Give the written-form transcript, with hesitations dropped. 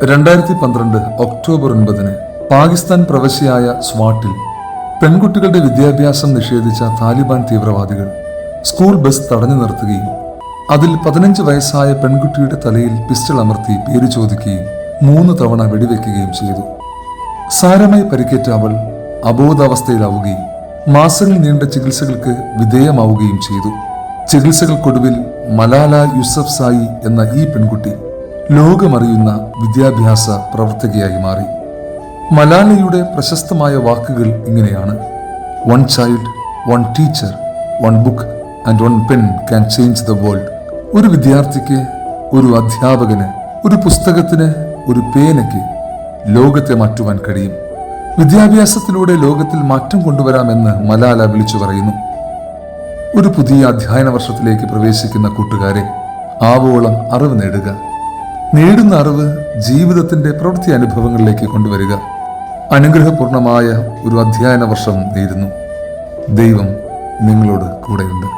2012 October 9 Pakistan പ്രവശ്യയായ സ്വാട്ടിൽ പെൺകുട്ടികളുടെ വിദ്യാഭ്യാസം നിഷേധിച്ച താലിബാൻ തീവ്രവാദികൾ സ്കൂൾ ബസ് തടഞ്ഞു നിർത്തുകയും അതിൽ 15 വയസ്സായ പെൺകുട്ടിയുടെ തലയിൽ പിസ്റ്റൾ അമർത്തി പേര് ചോദിക്കുകയും 3 തവണ വെടിവെക്കുകയും ചെയ്തു. സാരമായി പരിക്കേറ്റ അവൾ അബോധാവസ്ഥയിലാവുകയും മാസങ്ങൾ നീണ്ട ചികിത്സകൾക്ക് വിധേയമാവുകയും ചെയ്തു. ചികിത്സകൾക്കൊടുവിൽ മലാല യൂസഫ്സായി എന്ന ഈ പെൺകുട്ടി ലോകമറിയുന്ന വിദ്യാഭ്യാസ പ്രവർത്തകയായി മാറി. മലാലയുടെ പ്രശസ്തമായ വാക്കുകൾ ഇങ്ങനെയാണ്: "one child, one teacher, one book and one pen can change the world." ഒരു വിദ്യാർത്ഥിക്ക്, ഒരു അധ്യാപകന്, ഒരു പുസ്തകത്തിന്, ഒരു പേനയ്ക്ക് ലോകത്തെ മാറ്റുവാൻ കഴിയും. വിദ്യാഭ്യാസത്തിലൂടെ ലോകത്തിൽ മാറ്റം കൊണ്ടുവരാമെന്ന് മലാല വിളിച്ചു പറയുന്നു. ഒരു പുതിയ അധ്യയന വർഷത്തിലേക്ക് പ്രവേശിക്കുന്ന കൂട്ടുകാരെ, ആവോളം അറിവ് നേടുക. നേടുന്ന അറിവ് ജീവിതത്തിന്റെ പ്രവൃത്തി അനുഭവങ്ങളിലേക്ക് കൊണ്ടുവരിക. അനുഗ്രഹപൂർണമായ ഒരു അധ്യയന വർഷം നേരുന്നു. ദൈവം നിങ്ങളോട് കൂടെയുണ്ട്.